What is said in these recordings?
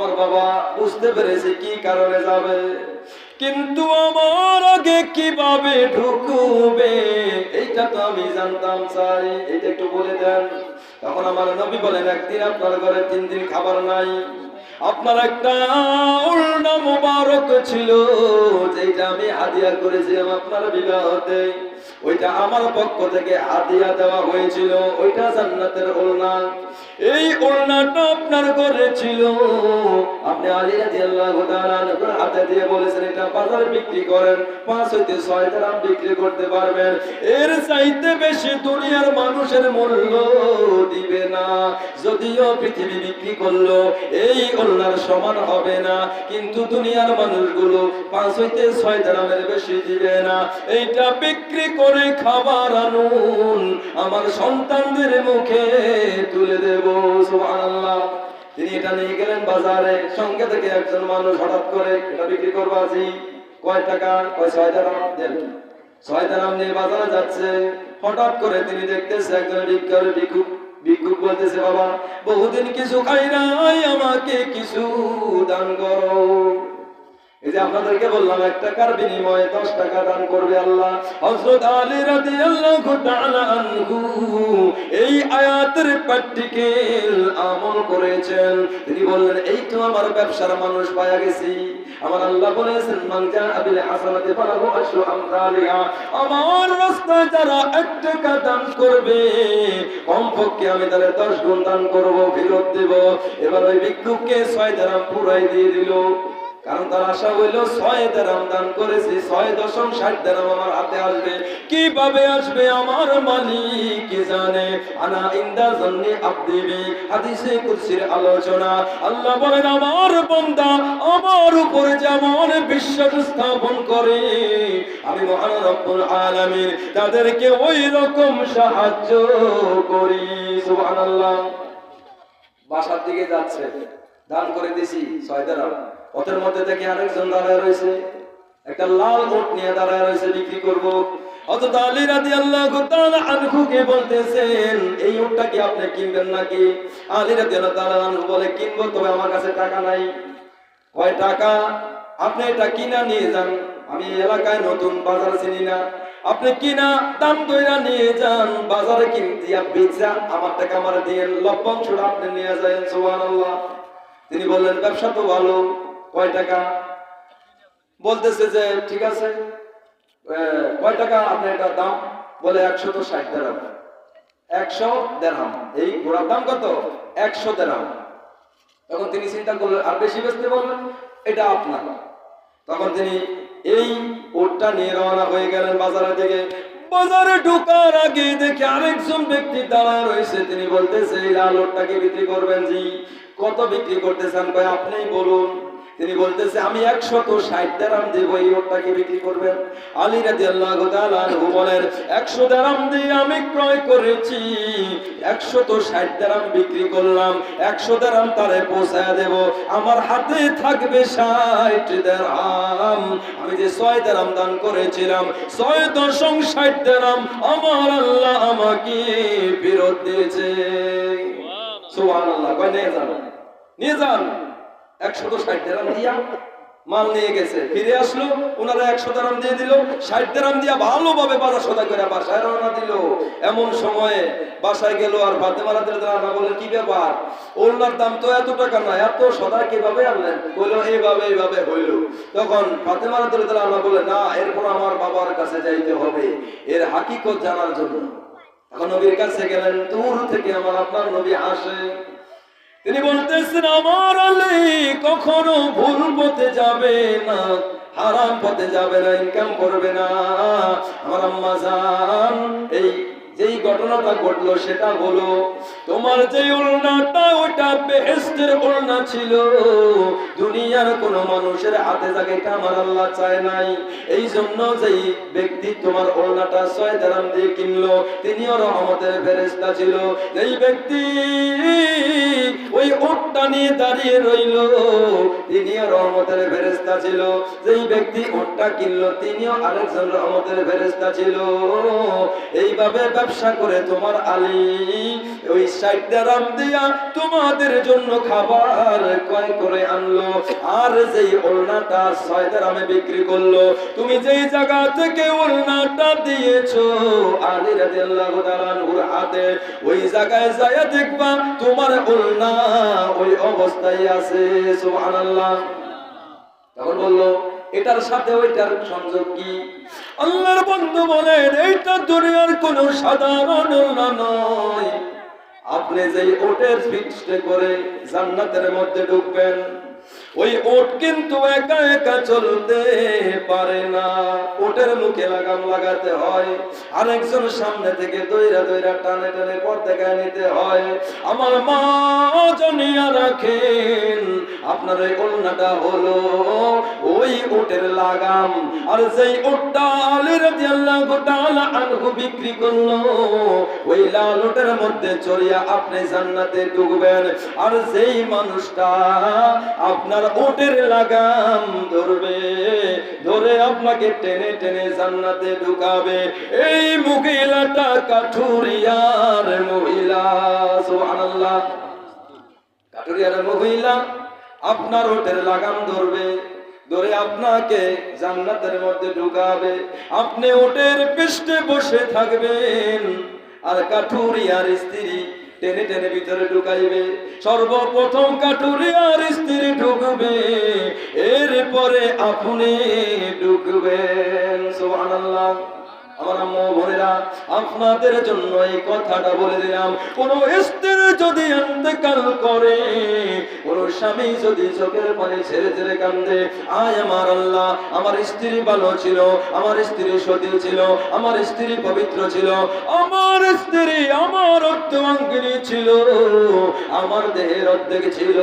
আমার বাবা বুঝতে পেরেছে কি কারণে যাবে, কিন্তু আমার আগে কিভাবে ঢুকবে এইটা তো আমি জানতাম চাই, এটা একটু বলে দেন। তখন আমার নবী বলেন, একদিন আপনার ঘরে 3 দিন খাবার নাই, আপনার একটা উলনা মুবারক ছিল যেটা আমি হাদিয়া করেছিলাম আপনার বিবাহতে, ওইটা আমার পক্ষ থেকে হাদিয়া দেওয়া হয়েছিল, ওইটা জান্নাতের ওলনা। এই ওলনাটা আপনার ঘরে ছিল, আপনি আলী রাদিয়াল্লাহু তাআলা আনহুর হাতে দিয়ে বলেছেন এটা বাজারে বিক্রি করেন, 5 হইতে 6 দিরহাম বিক্রি করতে পারবেন, এর চাইতে বেশি দুনিয়ার মানুষের মূল্য দিবে না। যদিও পৃথিবী বিক্রি করলো এই ওলনার সমান হবে না, কিন্তু দুনিয়ার মানুষগুলো 5 হইতে 6 দিরহামের বেশি দিবে না। এইটা বিক্রি করে খাবার আনুন, আমার সন্তানদের মুখে তুলে দেব। সুবহানাল্লাহ। তিনি এটা নিয়ে গেলেন বাজারে, সঙ্গে থেকে একজন মানুষ হঠাৎ করে এটা বিক্রি করবো আজি কয় টাকা, কয় 6 দিরহাম দেন। 6 দিরহাম নিয়ে বাজারে যাচ্ছে, হঠাৎ করে তিনি দেখতেছে একজন ভিক্ষুক বলতেছে, বাবা বহুদিন কিছু খাই নাই, আমাকে কিছু দান করো। এই যে আপনাদেরকে বললাম 1 টাকার বিনিময়ে 10 টাকা দান করবে আল্লাহ। হযরত আলী রাদিয়াল্লাহু তাআলা আনহু এই আয়াতের প্র্যাকটিক্যাল আমল করেছেন। তিনি বললেন, এই তো আমার ব্যবসার মানুষ পাওয়া গেছি। আমার আল্লাহ বলেছেন, মান জাআ বিল হাসানাতি ফালাহু আশরু আমসালিহা, আমার রাস্তায় যারা 1 টাকা দান করবে কমপক্ষে আমি তাদের 10 গুণ দান করব, ফেরত দেব। এবার ওই ভিক্ষুককে 6 দিরহাম পুরাই দিয়ে দিল, কারণ তার আশা হইল 6 দিরহাম দান করেছি, 6.60 দিরহাম আমার হাতে আসবে। কিভাবে আসবে আমার মালিক জানে। আনা ইনদা জান্নি আবদি বি, হাদিসে কুদসির আলোচনা। আল্লাহ বলেন, আমার বান্দা আমার উপর যেমন বিশ্বাস স্থাপন করে আমি মহান রব্বুল আলামিন তাদেরকে ওই রকম সাহায্য করি। সুবহানাল্লাহ। বাসার দিকে যাচ্ছে, দান করে দিছি 6 দিরহাম, ওদের মধ্যে থেকে আরেকজন দাঁড়ায় রয়েছে, একটা লাল উট নিয়ে দাঁড়ায় রয়েছে, বিক্রি করব। হযরত আলী রাদিয়াল্লাহু তাআলা আনহুকে বলতেছেন, এই উটটা কি আপনি কিনবেন নাকি? আলী রাদিয়াল্লাহু তাআলা আনহু বলে, কিনবো, তবে আমার কাছে টাকা নাই। কয় টাকা? আপনি এটা কিনা নিয়ে যান, আমি এলাকায় নতুন, বাজার চিনি না, আপনি কিনা দাম কইরা নিয়ে যান, বাজারে কিনতিয়া বেচা আমার টাকা আমার দিয়ে লভ্যাংশটা আপনি নিয়ে যান। সুবহানাল্লাহ। তিনি বললেন, ব্যবসা তো ভালো, কয় টাকা? বলতেছে যে ঠিক আছে, কয় টাকা আপনার এটা দাম? বলে 160 দিরহাম। 100 দিরহাম। এই ঘোড়ার দাম কত? 100 দিরহাম। তখন তিনি চিন্তা করলেন, আর বেশি বেচতে বললেন, এটা আপনার। তখন তিনি এই উটটা নিয়ে রওনা হয়ে গেলেন বাজারের দিকে। বাজারে ঢোকার আগে দেখে আরেকজন ব্যক্তি দাঁড়ায় রয়েছে, তিনি বলতেছে, এই লাল উটটাকে বিক্রি করবেন? জি। কত বিক্রি করতে চান? কয় আপনিই বলুন। তিনি বলতেছে, আমি 160 দিরহাম দেব, এই উটটাকে বিক্রি করবেন? আলী রাদিয়াল্লাহু তাআলা আনহু বলেন, 100 দিরহাম দিয়ে আমি ক্রয় করেছি, 160 দিরহাম বিক্রি করলাম, 100 দিরহাম তারে পৌঁছায়া দেব, আমার হাতে থাকবে 60 দিরহাম। আমি যে 6 দিরহাম দান করেছিলাম, 6.60 দিরহাম আমার আল্লাহ আমাকে ফেরত দিয়েছে। সুবহানাল্লাহ। কয় নিয়ে যান, নিয়ে যান। 160 দিরহাম দিয়া মাল নিয়ে গেছে, ফিরে আসলো, ওনারা 100 দিরহাম দিয়ে দিল, 60 দিরহাম দিয়া ভালোভাবে বাজার সদাই করে বাসায় রওনা দিল। এমন সময়ে বাসায় গেল, আর ফাতেমা রাদিয়াল্লাহু আনহা বলেন, কি ব্যাপার, ওনার দাম তো এত টাকা না, এত সদাই কিভাবে আনলেন? বলল, এইভাবে হইল। তখন ফাতেমা রাদিয়াল্লাহু আনহা বলে, না, এরপর আমার বাবার কাছে যাইতে হবে এর হাকিকত জানার জন্য। এখন নবীর কাছে গেলেন, দূর থেকে আমার আপনার নবী আসে, তিনি বলতেছেন, আমার আলী কখনো ভুল পথে যাবে না, হারাম পথে যাবে না, ইনকাম করবে না। আমার আম্মা জান, এই যেই ঘটনাটা ঘটলো সেটা হলো, তোমার যে ওলনাটা ওটা বেহেশতের ওলনা ছিল, দুনিয়ার কোন মানুষের হাতে যাকে এটা আমার আল্লাহ চায় নাই। এই জন্য যেই ব্যক্তি তোমার ওলনাটা 6 দিরহাম দিয়ে কিনলো, তিনিও রহমতের ফেরেশতা ছিল। যেই ব্যক্তি ওই উটটা নিয়ে দাঁড়িয়ে রইল, তিনিও রহমতের ফেরেশতা ছিল, যেই ব্যক্তি উটটা কিনলো তিনিও আরেকজন রহমতের ফেরেশতা ছিল। এইভাবে ব্যবসা করে তোমার আলী ওই 60 দিরহাম দিয়া তোমাদের জন্য খাবার ক্রয় করে আনলো। আর যেই ওড়নাটা 6 দিরহামে বিক্রি করলো, তুমি যেই জায়গা থেকে ওড়নাটা দিয়েছো আলী রাদিয়াল্লাহু তাআলা আনহুর হাতে, ওই জায়গায় যায় দেখবা তোমার ওড়না ওই অবস্থায় আছে। সুবহানাল্লাহ। তখন বললো এটার সাথে ওইটার সংযোগ কি? আল্লাহর বন্ধু বলেন এইটা দুনিয়ার কোন সাধারণ ওড়না নয়। আপনি যেই ওটের ফিটে করে জান্নাতের মধ্যে ঢুকবেন, ওই ওট কিন্তু একা একা চলতে পারে না, ওটের মুখে লাগাম লাগাতে হয়, আরেকজন সামনে থেকে দইরা দইরা টানে টানে পর দেখায় নিতে হয়। আমার মা জানিয়া রাখেন, আপনার এই ওড়নাটা হলো ওই ওটের লাগাম। আর যেই ওটটা আলী রাদিয়াল্লাহু তাআলা আনহু বিক্রি করলো, ওই লাল ওটের মধ্যে চড়িয়া আপনি জান্নাতে ঢুকবেন। আর যেই মানুষটা আপনার ওটের লাগাম ধরবে, ধরে আপনাকে টেনে টেনে জান্নাতে ঢুকাবে, এই মহিলাটা কাঠুরিয়ার মহিলা। সুবহানাল্লাহ। কাঠুরিয়ার মহিলা আপনার ওটের লাগাম ধরবে, ধরে আপনাকে জান্নাতের মধ্যে ঢুকাবে। আপনি ওটের পৃষ্ঠে বসে থাকবেন, আর কাঠুরিয়ার স্ত্রী টেনে টেনে ভিতরে ঢুকাইবে। সর্বপ্রথম কাঠুরিয়ার স্ত্রী ঢুকবে, এরপরে আপনি ঢুকবেন। সুবহানাল্লাহ। আমার আম্মু বোনেরা, আপনাদের জন্য এই কথাটা বলে দিলাম, কোন স্ত্রী যদি ইন্তেকাল করে, কোন স্বামী যদি চোখের পানি ছেড়ে ছেড়ে কান্দে, আয় আমার আল্লাহ, আমার স্ত্রী ভালো ছিল, আমার স্ত্রী সতী ছিল, আমার স্ত্রী পবিত্র ছিল, আমার স্ত্রী আমার অর্ধাঙ্গিনী ছিল, আমার দেহের অর্ধেক ছিল।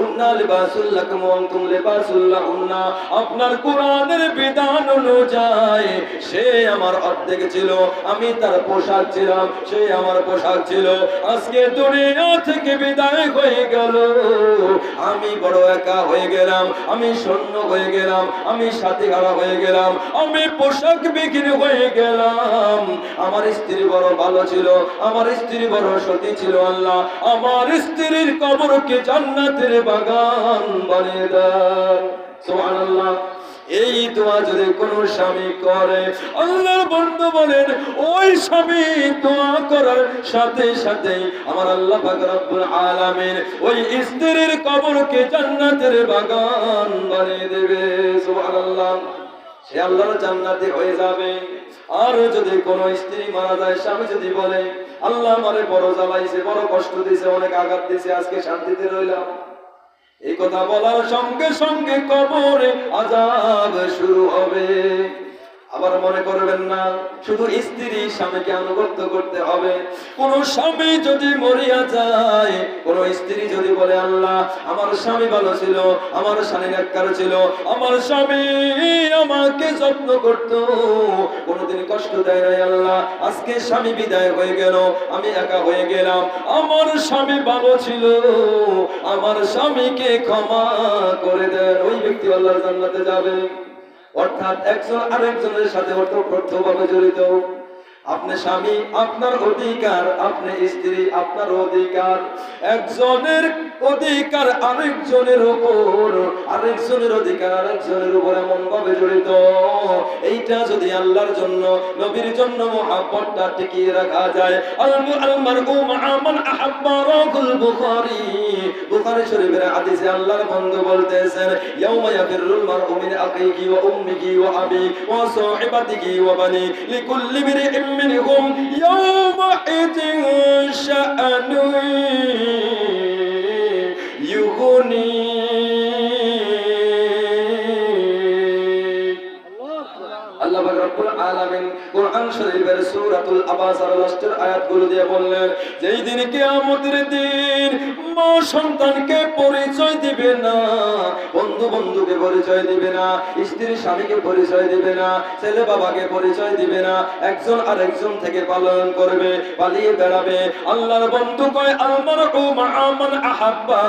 উন্না লিবাসুল লাকুম ওয়া আনতুম লিবাসুল লাহুন্না। আপনার কোরআনের বিধান অনুযায়ী সে আমার অর্ধেক ছিল, আমি তার পোশাক ছিলাম, সে আমার পোশাক ছিল। আজকে দুনিয়া থেকে বিদায় হয়ে গেল, আমি বড় একা হয়ে গেলাম, আমি শূন্য হয়ে গেলাম, আমি সাথী হারা হয়ে গেলাম, আমি পোশাক বিক্রি হয়ে গেলাম। আমার স্ত্রী বড় ভালো ছিল, আমার স্ত্রী বড় সতী ছিল। আল্লাহ আমার স্ত্রীর কবরকে জান্নাতের বাগান বানিয়ে দেন। সুবহানাল্লাহ। এই দোয়া যদি কোন স্বামী করে, আল্লাহর বন্ধু বলেন ওই স্বামী দোয়া করার সাথে সাথে আমার আল্লাহ পাক রব্বুল আলামিন ওই স্ত্রীর কবরকে জান্নাতের বাগান বানিয়ে দেবে। সুবহানাল্লাহ। সে আল্লাহর জান্নাতি হয়ে যাবে। আর যদি কোন স্ত্রী মারা যায়, স্বামী যদি বলে আল্লাহ আমারে বড় জ্বালাইছে, বড় কষ্ট দিয়েছে, অনেক আঘাত দিয়েছে, আজকে শান্তিতে রইলাম, এই কথা বলার সঙ্গে সঙ্গে কবরে আযাব শুরু হবে। আবার মনে করবেন না শুধু স্ত্রী স্বামীকে আনুগত্য করতে হবে। কোন স্বামী যদি মরিয়া যায়, কোন স্ত্রী যদি বলে আল্লাহ আমার স্বামী ভালো ছিল, আমার স্বামী নেককার ছিল, আমার স্বামী আমাকে যত্ন করত, কোনদিন কষ্ট দেয় নাই, আল্লাহ আজকে স্বামী বিদায় হয়ে গেল, আমি একা হয়ে গেলাম, আমার স্বামী ভালো ছিল, আমার স্বামীকে ক্ষমা করে দেন, ওই ব্যক্তি আল্লাহর জান্নাতে যাবে। অর্থাৎ একজন আরেকজনের সাথে ওতপ্রোতভাবে জড়িত। আপনি স্বামী আপনার অধিকার, আপনি স্ত্রী আপনার অধিকার, একজনের অধিকার আরেকজনের উপর, আরেকজনের অধিকার আরেকজনের উপর এমন ভাবে জড়িত। এইটা যদি আল্লাহর জন্য নবীর জন্য মুহাব্বতটা টিকিয়ে রাখা যায়। আল মারউ মা মান আহাব্বা রাহুল বুখারী, বুখারী শরীফের হাদিসে আল্লাহর বন্ধু বলতেছেন ইয়াউমা ইয়াফিরুল মারউ মিন আখিহি ওয়া উম্মিহি ওয়া আবি ওয়া সাহিবাতিহি ওয়া বানি লিকুল্লি ইমরিইন মিনহুম ইয়াউমাইযিন শাআনুন ইউগনি। আল্লাহ পাক রব্বুল আলামিন কোরআন শরীফের সূরাতুল আবাসার লাস্টের আয়াতগুলো দিয়ে বললেন, যেই দিন কিয়ামতের দিন মা সন্তানকে পরিচয় দিবে না, বন্ধু বন্ধু বন্ধুকে পরিচয় দিবে না, স্ত্রী স্বামীকে পরিচয় দিবে না, ছেলে বাবাকে পরিচয় দিবে না, একজন আরেকজন থেকে পালন করবে, পালিয়ে বেড়াবে। আল্লাহর বন্ধু কয় আলমারউ মা'a মান আহাব্বা,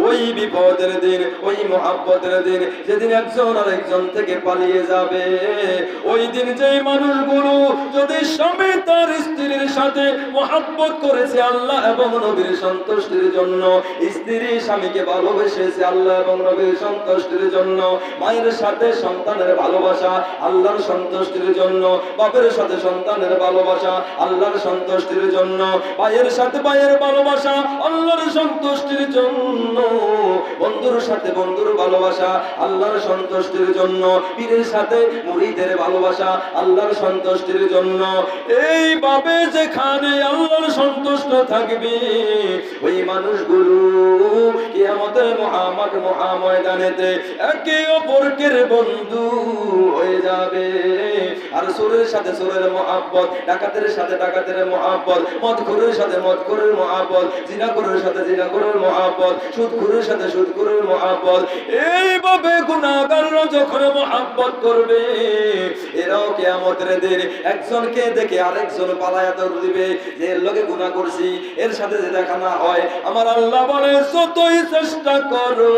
ওই বিপদের দিন, ওই মুহাব্বতের দিন যেদিন একজন আরেকজন থেকে পালিয়ে যাবে, ওই দিন যেই মানুষগুলো যদি স্বামী তার স্ত্রীর সাথে মুহাব্বত করেছে আল্লাহ এবং নবীর সন্তুষ্টির জন্য, স্ত্রী স্বামীকে ভালোবেসেছে আল্লাহ এবং নবীর সন্তুষ্টির জন্য, মায়ের সাথে সন্তানের ভালোবাসা আল্লাহর সন্তুষ্টির জন্য, বাপের সাথে সন্তানের ভালোবাসা আল্লাহর সন্তুষ্টির জন্য, ভাইয়ের সাথে ভাইয়ের ভালোবাসা আল্লাহর সন্তুষ্টির জন্য, বন্ধুর সাথে বন্ধুর ভালোবাসা আল্লাহর সন্তুষ্টির জন্য, পীরের সাথে মুরিদের ভালোবাসা আল্লাহর সন্তুষ্টির জন্য। এইভাবে যেখানে আল্লাহর সন্তুষ্ট থাকবে ওই মানুষগুলো কিয়ামতের মহাময়দানেতে একে অপরকে বন্ধু হয়ে যাবে। আর সুরের সাথে সুরের মহব্বত, ডাকাতের সাথে ডাকাতের মহব্বত, মদখোরের সাথে মদখোরের মহব্বত, জিনাখোরের সাথে জিনাখোরের মহব্বত, সুদখোরের সাথে সুদখোরের মহব্বত। এইভাবে গুনাহগাররা যখন মহব্বত করবে, এরাও কিয়ামতের দিন একজনকে দেখে আরেকজন পালায়া দৌড় দিবে যে এর লগে গুনাহ করছি, এর সাথে যে দেখা না হয়। আমার আল্লাহ বলে যতই চেষ্টা করো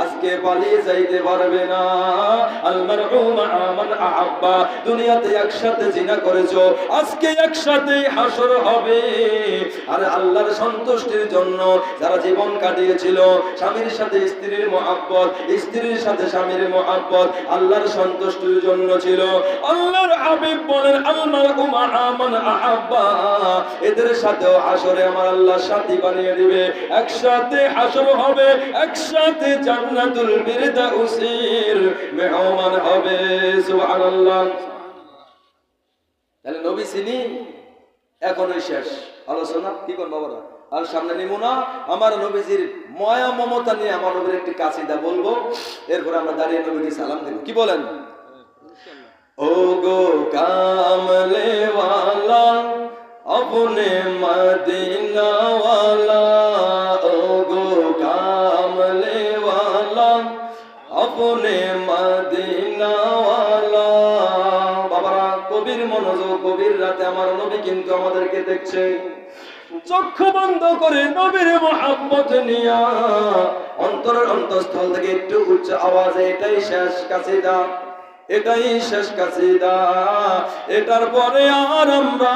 আজকে পালিয়ে যাইতে পারবে না। আলমারউ মা'a মান আহাব্বা, দুনিয়াতে একসাথে জিনা করেছো, আজকে একসাথে হাসর হবে। আর আল্লাহর সন্তুষ্টির জন্য যারা জীবন কাটিয়েছিল, স্বামীর সাথে স্ত্রীর মহব্বত, স্ত্রীর সাথে স্বামীর মহব্বত আল্লাহর সন্তুষ্টির জন্য ছিল। আল্লাহর হাবিব বলেন আলমারউ মা'a মান আহাব্বা, এদের সাথেও হাসরে আমার আল্লাহ সাথী বানিয়ে দিবে, একসাথে হাসর হবে, একসাথে জান্নাতুল ফিরদাউসের মেহমান হবে। সুবহানাল্লাহ। তাহলে নবী চিনি এখনই শেষ আলোচনা, কি কোন বাবারা আর সামনে নিব না। আমার নবীজির মায়া মমতা নিয়ে আমার নবীর একটি কাসিদা বলবো, এরপর আমরা দাঁড়িয়ে নবীকে সালাম দেব। কি বলেন? ও গো কামলে ওয়ালা अपने मदीना वाला, ओ गो कामले वाला अपने मदीना वाला। বাবারা কবির মনোযোগ, কবির রাতে আমার নবী কিন্তু আমাদেরকে দেখছে। চক্ষু বন্ধ করে নবীর মহব্বত নিয়া অন্তরের অন্তঃস্থল থেকে একটু উচ্চ আওয়াজে এটাই শেষ কাসিদা, এটাই শেষ কাসিদা। এটার পরে আর আমরা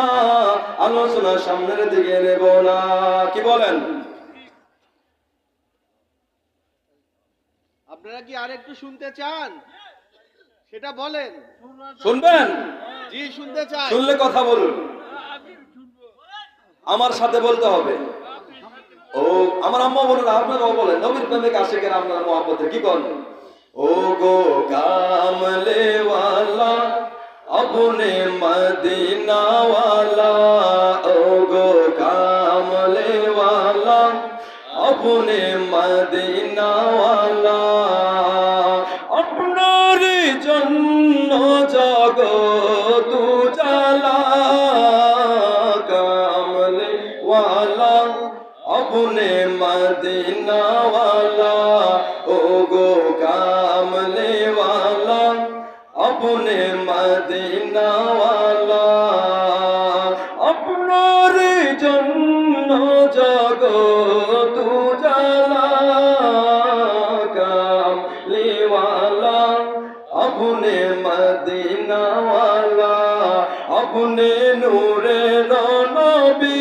আলোচনা সামনের দিকে নেব না। কি বলেন? আপনারা কি আর একটু শুনতে চান? সেটা বলেন। শুনবেন? জি শুনতে চাই। শুনলে কথা বলুন, আমার সাথে বলতে হবে। ও আমার আম্মা বলেন, আপনারাও বলেন, নবীর প্রেমিক আশিকের আপনার মহব্বতে কি করেন? ओ गो कामले वाला अपने मदीना वाला, ओ गो कामले वाला अपने मदीना वाला। আপনার জন্য জগৎ উজালা, কামলে वाला अपने मदीना वाला, ओ गो कामले वाला अपने मदीना वाला। আপনার জন্য জগৎ উজালা, কামলে वाला अपने मदीना वाला। अपने नूरे नबी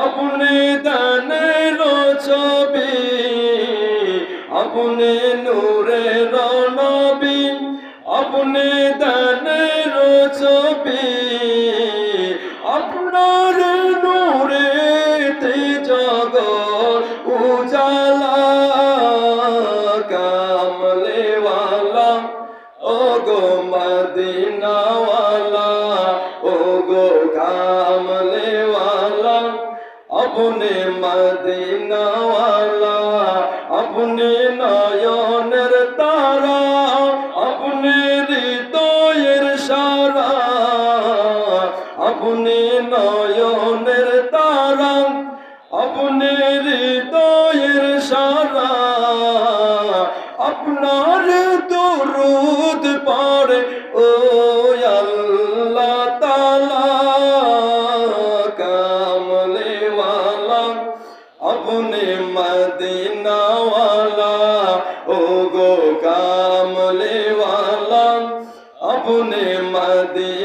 अपने दानेर ছবি, अपने नूरे नबी अपने दानेर ছবি। আপনার নূরেতে জগৎ উজালা, কামলে वाला ओ गो मदीना वाला, ओ गो कामले वाला अपने मदीना वाला। अपने नयনের তারা, अपने হৃদয়ের সারা, अपने নয়নের তারা, अपने হৃদয়ের সারা। আপনার দরুদ পড়ে ও আল্লাহ তাআলা কামলে ওয়ালা अपने मदीना वाला ओ गो कामले वाला अपने मदीना